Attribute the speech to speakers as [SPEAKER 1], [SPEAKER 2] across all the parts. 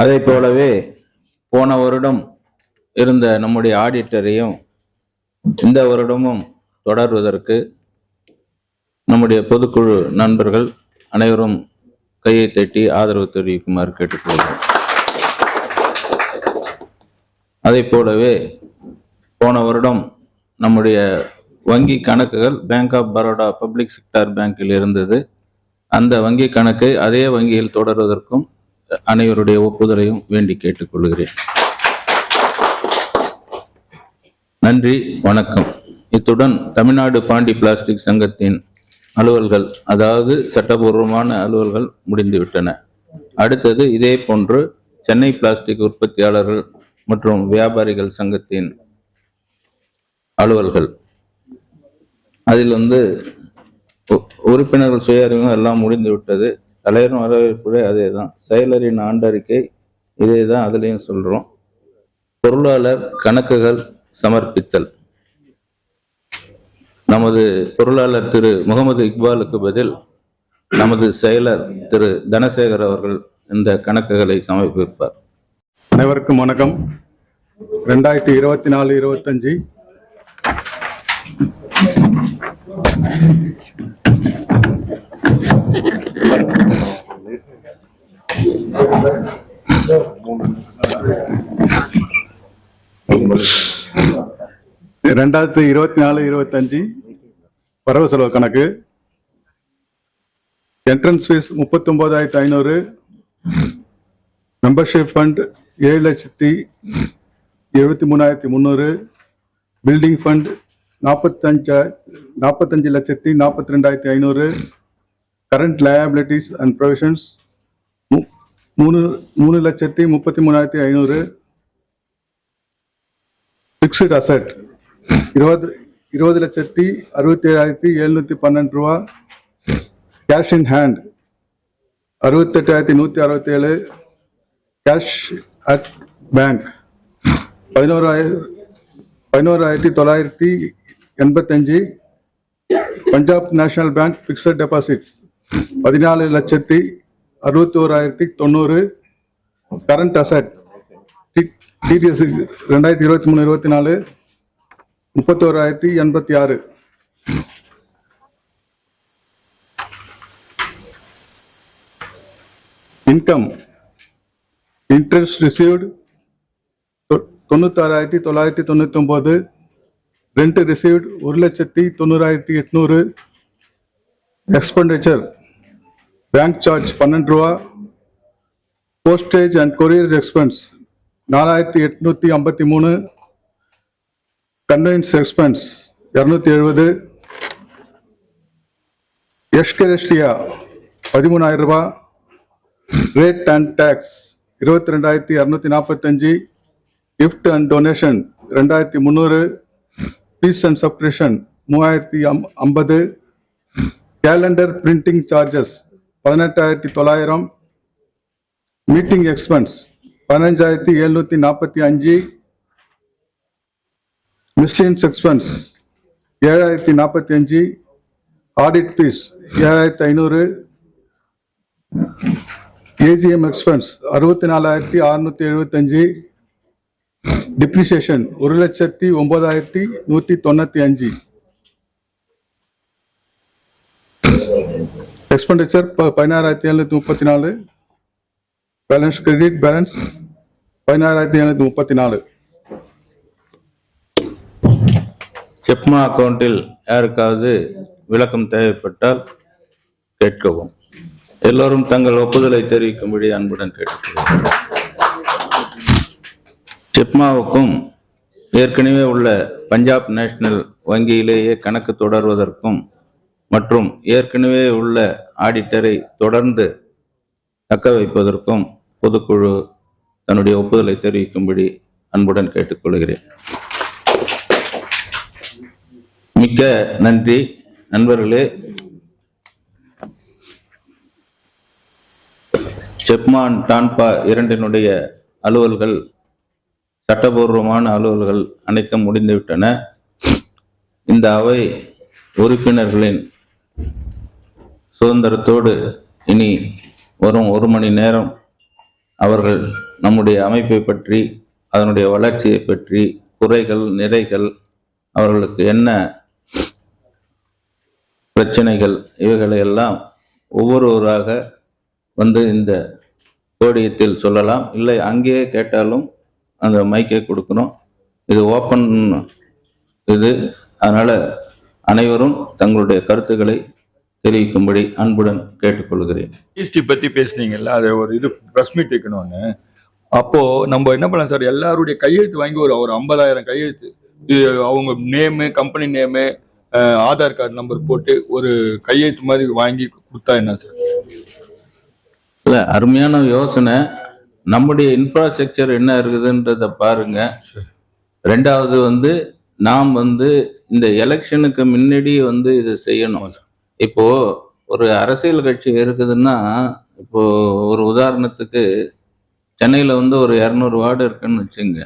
[SPEAKER 1] அதை போலவே போன வருடம் இருந்த நம்முடைய ஆடிட்டரையும் இந்த வருடமும் தொடர்வதற்கு நம்முடைய பொதுக்குழு நண்பர்கள் அனைவரும் கையை தட்டி ஆதரவு தெரிவிக்குமாறு கேட்டுக்கொள்கிறோம். அதை போலவே போன வருடம் நம்முடைய வங்கி கணக்குகள் bank of Baroda public sector பேங்கில் இருந்தது. அந்த வங்கி கணக்கை அதே வங்கியில் தொடர்வதற்கும் அனைவருடைய ஒப்புதலையும் வேண்டி கேட்டுக்கொள்கிறேன். நன்றி, வணக்கம். இத்துடன் தமிழ்நாடு பாண்டி பிளாஸ்டிக் சங்கத்தின் அலுவல்கள், அதாவது சட்டபூர்வமான அலுவல்கள் முடிந்துவிட்டன. அடுத்தது இதே போன்று சென்னை பிளாஸ்டிக் உற்பத்தியாளர்கள் மற்றும் வியாபாரிகள் சங்கத்தின் அலுவல்கள். அதில் உறுப்பினர்கள் சுய அறிமுகம் எல்லாம் முடிந்து விட்டது. தலைவரும் வரவேற்புரை அதே தான். செயலரின் ஆண்டறிக்கை இதே தான், அதுலேயும் சொல்கிறோம். பொருளாளர் கணக்குகள் சமர்ப்பித்தல். நமது பொருளாளர் திரு முகமது இக்பாலுக்கு பதில் நமது செயலர் திரு தனசேகர் அவர்கள் இந்த கணக்குகளை சமர்ப்பிப்பார்.
[SPEAKER 2] அனைவருக்கும் வணக்கம். 2024-25 2024-25 வரவு செலவு கணக்கு. Entrance fees 39,500, membership fund 7,73,300, building fund 45,42,500, current liabilities and provisions 3,33,500, fixed asset 20,67,712 ரூபா, cash in hand 68,167, cash at bank 11,985, Punjab national bank fixed deposit 14,61,90, current asset TDS 2023-24 31,086. Income interest received 96,999, rent received 1,90,800, expenditure bank charge 12 ரூபா, postage and courier expense 4,853, conveyance expense 270, ex gratia 13,000 ரூபா, rate and tax 22,245, gift and donation 2,300, fees and subscription 3,050, calendar printing charges 18,900, meeting expense 15,745, miscellaneous expense 7,045, audit fees 7,500, AGM expense 64,675, depreciation 1,09,195, expenditure 16,734, balance credit balance 16,734.
[SPEAKER 1] செப்மா அக்கவுண்டில் யாருக்காவது விளக்கம் தேவைப்பட்டால் கேட்கவும். எல்லோரும் தங்கள் ஒப்புதலை தெரிவிக்கும்படி அன்புடன் கேட்டுக்கொள்கிறோம். செப்மாவுக்கும் ஏற்கனவே உள்ள பஞ்சாப் நேஷனல் வங்கியிலேயே கணக்கு தொடர்வதற்கும் மற்றும் ஏற்கனவே உள்ள ஆடிட்டரை தொடர்ந்து தக்க வைப்பதற்கும் பொதுக்குழு தன்னுடைய ஒப்புதலை தெரிவிக்கும்படி அன்புடன் கேட்டுக்கொள்கிறேன். மிக்க நன்றி நண்பர்களே. செப்மான் டான்பா இரண்டினுடைய அலுவல்கள், சட்டபூர்வமான அலுவல்கள் அனைத்தும் முடிந்துவிட்டன. இந்த அவை உறுப்பினர்களின் சுதந்திரத்தோடு இனி வரும் 1 மணி நேரம் அவர்கள் நம்முடைய அமைப்பை பற்றி, அதனுடைய வளர்ச்சியை பற்றி, குறைகள் நிறைகள், அவர்களுக்கு என்ன பிரச்சனைகள், இவைகளை எல்லாம் ஒவ்வொருவராக வந்து இந்த போடியத்தில் சொல்லலாம். இல்லை அங்கேயே கேட்டாலும் அந்த மைக்கை கொடுக்கணும். இது ஓப்பன் இது. அதனால அனைவரும் தங்களுடைய கருத்துக்களை தெரிவிக்கும்படி அன்புடன் கேட்டுக்கொள்கிறேன்.
[SPEAKER 3] ஜிஎஸ்டி பத்தி பேசுனீங்கல்ல, அதை ஒரு இது ப்ரெஸ் மீட் வைக்கணும்னு. அப்போ நம்ம என்ன பண்ணலாம் சார், எல்லாருடைய கையெழுத்து வாங்கி ஒரு 50,000 கையெழுத்து, அவங்க name, company name, Aadhaar card number போட்டு ஒரு கையெழுத்து மாதிரி வாங்கி கொடுத்தா என்ன சார்?
[SPEAKER 1] இல்ல, அருமையான யோசனை. நம்முடைய இன்ஃப்ராஸ்ட்ரக்சர் என்ன இருக்குதுன்றத பாருங்க. ரெண்டாவது வந்து நாம் வந்து இந்த எலெக்ஷனுக்கு முன்னாடி வந்து இதை செய்யணும். இப்போ ஒரு அரசியல் கட்சி இருக்குதுன்னா, இப்போ ஒரு உதாரணத்துக்கு சென்னையில் வந்து ஒரு 200 வார்டு இருக்குன்னு வச்சுங்க.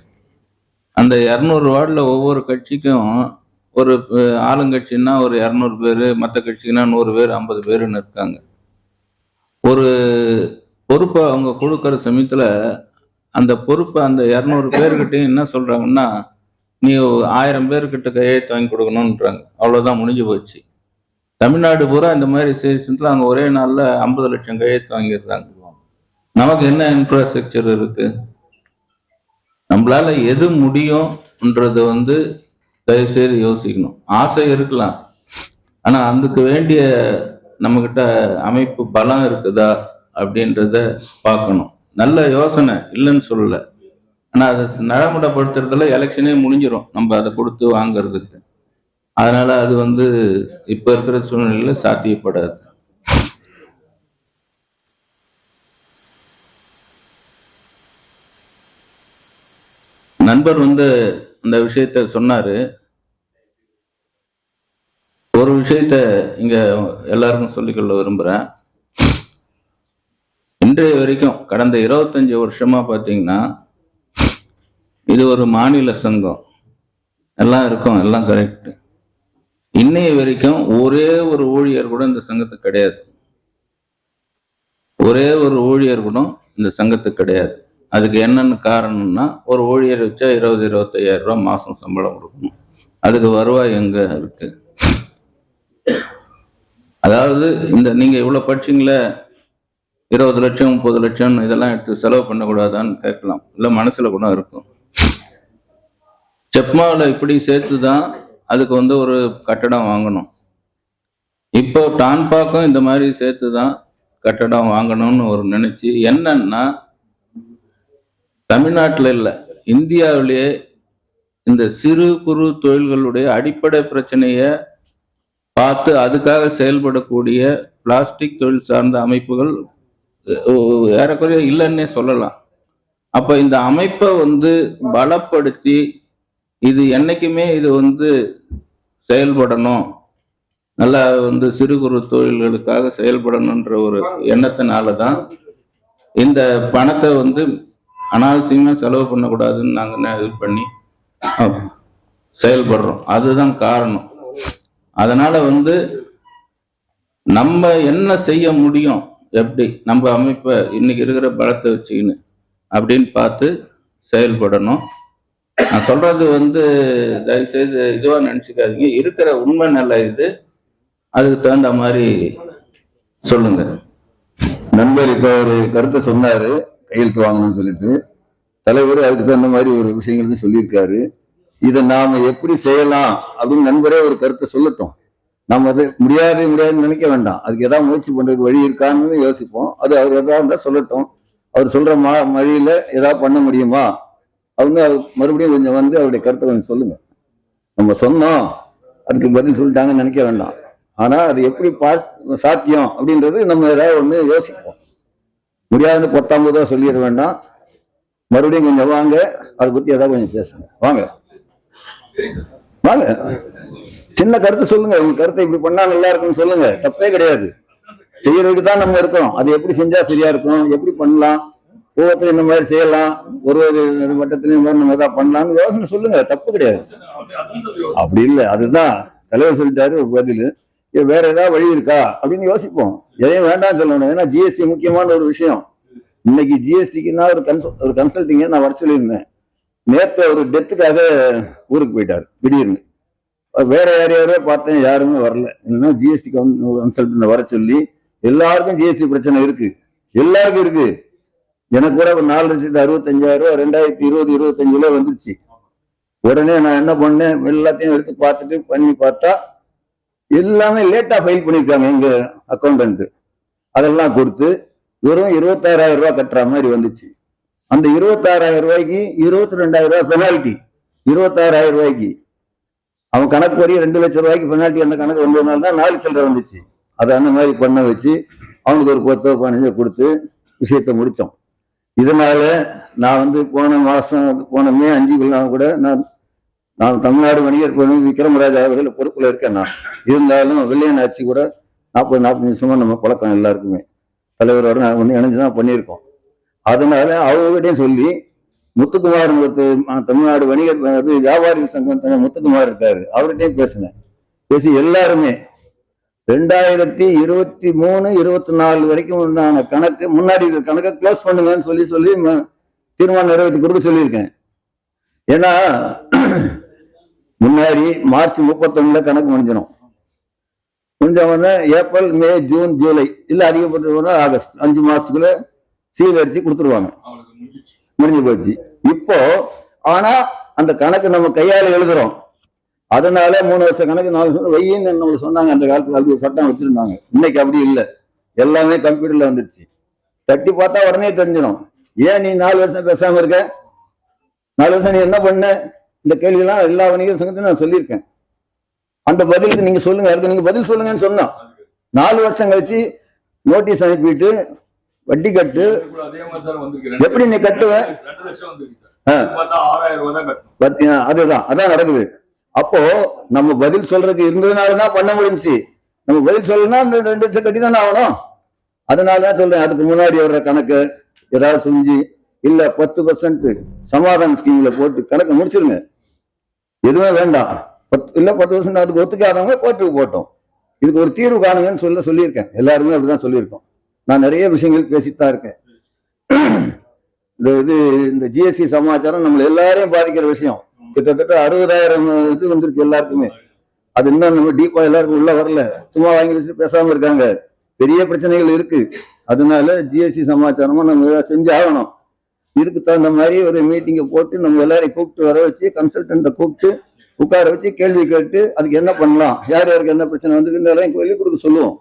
[SPEAKER 1] அந்த 200 வார்டில் ஒவ்வொரு கட்சிக்கும் ஒரு ஆளுங்கட்சின்னா ஒரு 200 பேர், மற்ற கட்சிக்குன்னா 100 பேர், 50 பேருன்னு இருக்காங்க. ஒரு பொறுப்பை அவங்க கொடுக்குற சமயத்தில் அந்த பொறுப்பை அந்த 200 பேர்கிட்டையும் என்ன சொல்கிறாங்கன்னா, நீ 1000 பேர்கிட்ட கையெழுத்து வாங்கி கொடுக்கணுன்றாங்க. அவ்வளோதான், முடிஞ்சு போச்சு. தமிழ்நாடு பூரா இந்த மாதிரி சீசன்ல அவங்க ஒரே நாளில் 50 லட்சம் கையெழுத்து வாங்கிடுறாங்க. நமக்கு என்ன இன்ஃப்ராஸ்ட்ரக்சர் இருக்கு? நம்மளால எது முடியும்ன்றது வந்து தயவுசெய்து யோசிக்கணும். ஆசை இருக்கலாம், ஆனால் அதுக்கு வேண்டிய நம்மக்கிட்ட அமைப்பு பலம் இருக்குதா அப்படின்றத பார்க்கணும். நல்ல யோசனை இல்லைன்னு சொல்லலை, ஆனால் அதை நடைமுறைப்படுத்துறதுல எலெக்ஷனே முடிஞ்சிடும் நம்ம அதை கொடுத்து வாங்கிறதுக்கு. அதனால அது வந்து இப்ப இருக்கிற சூழ்நிலையில சாத்தியப்படாது. நண்பர் வந்து அந்த விஷயத்த சொன்னாரு. ஒரு விஷயத்த இங்க எல்லாருக்கும் சொல்லிக்கொள்ள விரும்புறேன். இன்றைய வரைக்கும் கடந்த 25 வருஷமா பாத்தீங்கன்னா, இது ஒரு மாநில சங்கம், எல்லாம் இருக்கும், எல்லாம் கரெக்ட். இன்னைய வரைக்கும் ஒரே ஒரு ஊழியர் கூட இந்த சங்கத்துக்கு கிடையாது. ஒரே ஒரு ஊழியர் கூட இந்த சங்கத்துக்கு கிடையாது. அதுக்கு என்னென்ன காரணம்னா, ஒரு ஊழியர் வச்சா 20-25,000 ரூபாய் மாசம் சம்பளம் கொடுக்கணும். அதுக்கு வருவாய் எங்க இருக்கு? அதாவது இந்த நீங்க இவ்வளவு படிச்சீங்களே, 20 லட்சம் 30 லட்சம் இதெல்லாம் எடுத்து செலவு பண்ணக்கூடாதான்னு கேட்கலாம். இல்லை மனசுல கூட இருக்கும். செப்மாவில் இப்படி சேர்த்துதான் அதுக்கு வந்து ஒரு கட்டடம் வாங்கணும். இப்போ டான்பாக்கும் இந்த மாதிரி சேர்த்துதான் கட்டடம் வாங்கணும்னு ஒரு நினைச்சு, என்னன்னா தமிழ்நாட்டில் இல்லை, இந்தியாவிலேயே இந்த சிறு குறு தொழில்களுடைய அடிப்படை பிரச்சனைய பார்த்து அதுக்காக செயல்படக்கூடிய பிளாஸ்டிக் தொழில் சார்ந்த அமைப்புகள் ஏறக்குறைய இல்லைன்னே சொல்லலாம். அப்ப இந்த அமைப்பை வந்து பலப்படுத்தி, இது என்னைக்குமே இது வந்து செயல்படணும், நல்லா வந்து சிறு குறு தொழில்களுக்காக செயல்படணுன்ற ஒரு எண்ணத்தினாலதான் இந்த பணத்தை வந்து அனாவசியமா செலவு பண்ணக்கூடாதுன்னு நாங்க இது பண்ணி செயல்படுறோம். அதுதான் காரணம். அதனால வந்து நம்ம என்ன செய்ய முடியும், எப்படி நம்ம அமைப்பை இன்னைக்கு இருக்கிற பலத்தை வச்சுக்கின்னு அப்படின்னு பார்த்து செயல்படணும். நான் சொல்றது வந்து தயவுசெய்து இதுவா நினைச்சுக்காதீங்க, இருக்கிற உண்மை நிலை இது. அதுக்கு தகுந்த மாதிரி சொல்லுங்க.
[SPEAKER 4] நண்பர் இப்ப ஒரு கருத்தை சொன்னாரு, கையெழுத்து வாங்கணும்னு சொல்லிட்டு. தலைவர் அதுக்கு தகுந்த மாதிரி ஒரு விஷயங்கள் சொல்லியிருக்காரு. இதை நாம எப்படி செய்யலாம் அப்படின்னு நண்பரே ஒரு கருத்தை சொல்லட்டும். நம்ம அது முடியாதுன்னு நினைக்க வேண்டாம். அதுக்கு ஏதாவது முயற்சி பண்றதுக்கு வழி இருக்கான்னு யோசிப்போம். அது அவர் எதாவது இருந்தா சொல்லட்டும். அவர் சொல்ற வழியில ஏதாவது பண்ண முடியுமா, அவங்க மறுபடியும் கொஞ்சம் வந்து அவருடைய கருத்தை கொஞ்சம் சொல்லுங்க. நம்ம சொன்னோம், அதுக்கு பதில் சொல்லிட்டாங்கன்னு நினைக்க வேண்டாம். ஆனா அது எப்படி சாத்தியம் அப்படின்றது நம்ம ஏதாவது ஒண்ணு யோசிப்போம். முடியாதுன்னு 19 சொல்லிட வேண்டாம். மறுபடியும் கொஞ்சம் வாங்க, அதை பத்தி ஏதாவது கொஞ்சம் பேசுங்க. வாங்க வாங்க, சின்ன கருத்து சொல்லுங்க. உங்க கருத்தை இப்படி பண்ணா நல்லா இருக்குன்னு சொல்லுங்க, தப்பே கிடையாது. செய்யறதுக்கு தான் நம்ம இருக்கோம். அது எப்படி செஞ்சா சரியா இருக்கும், எப்படி பண்ணலாம், ஒவ்வொருத்தரும் இந்த மாதிரி செய்யலாம், ஒரு மட்டத்துல இந்த மாதிரி நம்ம ஏதாவது பண்ணலாம்னு யோசனை சொல்லுங்க, தப்பு கிடையாது. அப்படி இல்லை, அதுதான் தலைவர் சொல்லிட்டாரு பதில். வேற ஏதாவது வழி இருக்கா அப்படின்னு யோசிப்போம். எதையும் வேண்டாம் சொல்லணும். ஏன்னா ஜிஎஸ்டி முக்கியமான ஒரு விஷயம். இன்னைக்கு ஜிஎஸ்டிக்கு நான் ஒரு கன்சல்டிங்க நான் வர சொல்லியிருந்தேன். நேற்று ஒரு டெத்துக்காக ஊருக்கு போயிட்டாரு திடீர்னு. வேற யாரையாவே பார்த்தேன், யாருமே வரல. என்னன்னா ஜிஎஸ்டி கன்சல்டன்ட் வர சொல்லி எல்லாருக்கும் ஜிஎஸ்டி பிரச்சனை இருக்கு, எல்லாருக்கும் இருக்கு. எனக்கு கூட ஒரு 4,65,000 2020-25 வந்துருச்சு. உடனே நான் என்ன பண்ணேன், எல்லாத்தையும் எடுத்து பார்த்துட்டு பண்ணி பார்த்தா எல்லாமே லேட்டா ஃபைல் பண்ணிருக்காங்க எங்க அக்கௌண்டன்ட். அதெல்லாம் கொடுத்து வெறும் 26,000 ரூபாய் கட்டுற மாதிரி வந்துச்சு. அந்த 26,000 ரூபாய்க்கு 22,000 ரூபாய் பெனால்டி. 26,000 ரூபாய்க்கு அவன் கணக்கு படி 2 லட்சம் ரூபாய்க்கு பெனால்டி. அந்த கணக்கு 9 நாள் தான் 4 சில்லறை வந்துச்சு. அதை அந்த மாதிரி பண்ண வச்சு அவனுக்கு ஒரு 10-15 கொடுத்து விஷயத்த முடிச்சோம். இதனால நான் போன மாசம் போன மே 5 கூட நான் தமிழ்நாடு வணிகர் விக்ரமராஜ் அவர்கள் பொறுப்புல இருக்கேன். நான் இருந்தாலும் வெள்ளையன் ஆட்சி கூட 40-45 நிமிஷமா நம்ம பழக்கம் எல்லாருக்குமே தலைவரோட நான் இணைஞ்சுதான் பண்ணியிருக்கோம். அதனால அவங்ககிட்டையும் சொல்லி முத்துக்குமார் தமிழ்நாடு வணிகர் வியாபாரி சங்கம் முத்துக்குமார் இருக்காரு, அவர்கிட்டையும் பேசினேன். பேசி எல்லாருமே 2023-24 வரைக்கும் உண்டான கணக்கு முன்னாடி கணக்கை க்ளோஸ் பண்ணுங்கன்னு சொல்லி தீர்மானம் நிறைவேற்றி கொடுக்க சொல்லியிருக்கேன். ஏன்னா முன்னாடி மார்ச் 31 கணக்கு முடிஞ்சிடும். முடிஞ்சவொடனே ஏப்ரல், மே, ஜூன், ஜூலை இல்ல அதிகப்பட்ட ஆகஸ்ட் 5 மாசத்துக்குள்ள சீல் அடிச்சு கொடுத்துருவாங்க. முடிஞ்சு போச்சு. இப்போ ஆனா அந்த கணக்கு நம்ம கையால எழுதுறோம். அதனால 3 வருஷ கணக்கு 4 வருஷம் வையின்னு நம்மளுக்கு சொன்னாங்க. அந்த காலத்துல அப்படி சட்டம் வச்சிருந்தாங்க. இன்னைக்கு அப்படி இல்லை, எல்லாமே கம்ப்யூட்டர்ல வந்துருச்சு. தட்டி பார்த்தா உடனே தெரிஞ்சிடும். ஏன் நீ 4 வருஷம் பேசாம இருக்க, 4 வருஷம் நீ என்ன பண்ண, இந்த கேள்வி எல்லாம் எல்லா வணிகர் சங்கத்தையும் நான் சொல்லியிருக்கேன். அந்த பதிலுக்கு நீங்க சொல்லுங்க, அதுக்கு நீங்க பதில் சொல்லுங்கன்னு சொன்னோம். 4 வருஷம் கழிச்சு நோட்டீஸ் அனுப்பிட்டு வட்டி கட்டு எப்படி நீ கட்டுவ, அதுதான் அதான் நடக்குது. அப்போ நம்ம பதில் சொல்றதுக்கு இருந்ததுனாலதான் பண்ண முடிஞ்சுச்சு. நம்ம பதில் சொல்லணும்னா அந்த 2 லட்சம் கட்டி தானே ஆகணும். அதனாலதான் சொல்றேன், அதுக்கு முன்னாடி வர்ற கணக்கு ஏதாவது செஞ்சு இல்ல 10% சமாதான ஸ்கீம்ல போட்டு கணக்கு முடிச்சிருங்க. எதுவுமே வேண்டாம். 10% அதுக்கு ஒத்துக்காதவங்க போட்டோம். இதுக்கு ஒரு தீர்வு காணுங்கன்னு சொல்லியிருக்கேன். எல்லாருமே அப்படிதான் சொல்லியிருக்கோம். நான் நிறைய விஷயங்கள் பேசித்தான் இருக்கேன். இந்த ஜிஎஸ்டி சமாச்சாரம் நம்மள எல்லாரையும் பாதிக்கிற விஷயம். கிட்டத்தட்ட 60,000 வந்திருக்கு எல்லாருக்குமே. அது இன்னும் நம்ம டீப்பா எல்லாருக்கும் உள்ள வரல. சும்மா வாங்கி வச்சு பேசாம இருக்காங்க. பெரிய பிரச்சனைகள் இருக்கு. அதனால ஜிஎஸ்டி சமாச்சாரமா நம்ம செஞ்சு ஆகணும். இதுக்கு தகுந்த மாதிரி ஒரு மீட்டிங்கை போட்டு நம்ம எல்லாரையும் கூப்பிட்டு வர வச்சு கன்சல்டன்ட்டை கூப்பிட்டு உட்கார வச்சு கேள்வி கேட்டு அதுக்கு என்ன பண்ணலாம், யார் யாருக்கு என்ன பிரச்சனை வந்து சொல்லி கொடுக்க சொல்லுவோம்.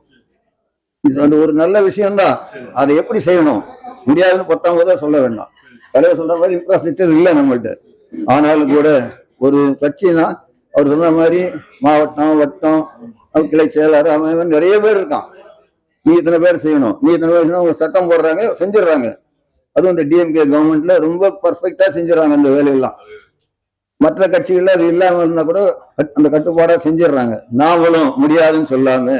[SPEAKER 4] இது அந்த ஒரு நல்ல விஷயம்தான். அதை எப்படி செய்யணும் முடியாதுன்னு 19 சொல்ல வேண்டாம். தலைவர் சொல்ற மாதிரி இன்ஃப்ராஸ்ட்ரக்சர் இல்லை நம்மள்ட்ட. ஆனாலும் கூட ஒரு கட்சினா அவர் சொன்ன மாதிரி மாவட்டம், வட்டம், கிளை செயலாளர், அவன் நிறைய பேர் இருக்கான். நீ இத்தனை பேர் செய்யணும், நீ இத்தனை பேர் செய்யணும். அவங்க சட்டம் போடுறாங்க, செஞ்சிடறாங்க. அதுவும் இந்த டிஎம்கே கவர்மெண்ட்ல ரொம்ப பர்ஃபெக்டா செஞ்சிடறாங்க அந்த வேலையெல்லாம். மற்ற கட்சிகள்ல அது இல்லாம இருந்தா கூட அந்த கட்டுப்பாடா செஞ்சிடறாங்க. நாமளும் முடியாதுன்னு சொல்லாம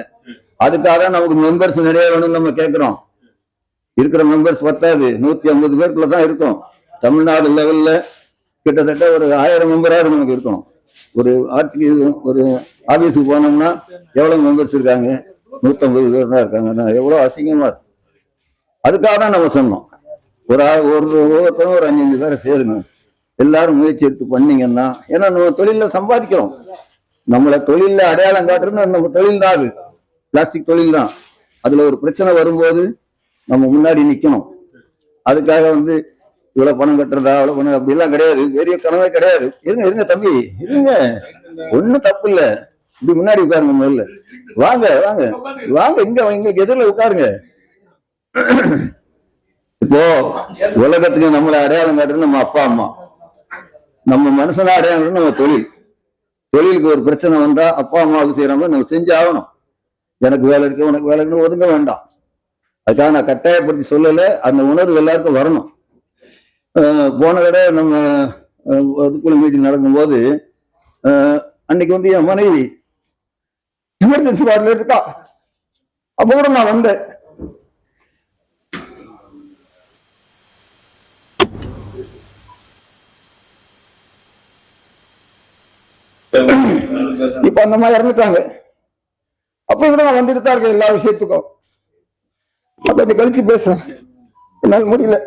[SPEAKER 4] அதுக்காக நமக்கு மெம்பர்ஸ் நிறைய வேணும்னு நம்ம கேட்கிறோம். இருக்கிற மெம்பர்ஸ் பத்தாது, 150 பேருக்குள்ளதான் இருக்கும். தமிழ்நாடு லெவல்ல கிட்டத்தட்ட ஒரு 1000 மெம்பராக நமக்கு இருக்கணும். ஒரு ஒரு ஆபீஸுக்கு போனோம்னா எவ்வளவு மெம்பர்ஸ் இருக்காங்க, 150 பேர் தான் இருக்காங்க. எவ்வளவு அசிங்கமா இருக்கு. அதுக்காக தான் நம்ம சொன்னோம், ஒவ்வொருத்தரும் ஒரு 5-5 பேரை சேருங்க, எல்லாரும் முயற்சி எடுத்து பண்ணீங்கன்னா. ஏன்னா நம்ம தொழில சம்பாதிக்கிறோம். நம்மள தொழில அடையாளம் காட்டுறது நம்ம தொழில் தான். அது பிளாஸ்டிக் தொழில் தான். அதுல ஒரு பிரச்சனை வரும்போது நம்ம முன்னாடி நிக்கணும். அதுக்காக இவ்வளவு பணம் கட்டுறதா அவ்வளவு பணம் அப்படி எல்லாம் கிடையாது. பெரிய கனவே கிடையாது. இருங்க தம்பி, இருங்க, ஒண்ணும் தப்பு இல்ல. இப்படி முன்னாடி உட்காருங்க, முதல்ல வாங்க வாங்க வாங்க, எங்களுக்கு எதிரில் உட்காருங்க. இப்போ உலகத்துக்கு நம்மளை அடையாளம் காட்டுறது நம்ம அப்பா அம்மா, நம்ம மனுஷனா அடையாளம் நம்ம தொழில். தொழிலுக்கு ஒரு பிரச்சனை வந்தா அப்பா அம்மாவுக்கு செய்யற மாதிரி நம்ம செஞ்சு ஆகணும். எனக்கு வேலை இருக்கு, உனக்கு வேலை இருக்குன்னு ஒதுங்க வேண்டாம். அதுக்காக நான் கட்டாயப்படுத்தி சொல்லல. அந்த உணர்வு எல்லாருக்கும் வரணும். போன தடவை நம்ம அதுக்குள்ள மீட்டிங் நடக்கும்போது அன்னைக்கு என் மனைவி எமர்ஜென்சி வார்டில் இருக்கா. அப்போ கூட நான் வந்தேன். இப்ப அந்த மாதிரி இறந்துட்டாங்க. அப்ப கூட நான் வந்துட்டு தான் இருக்கேன் எல்லா விஷயத்துக்கும். அப்ப கழிச்சு பேசுறேன். என்னால் முடியல.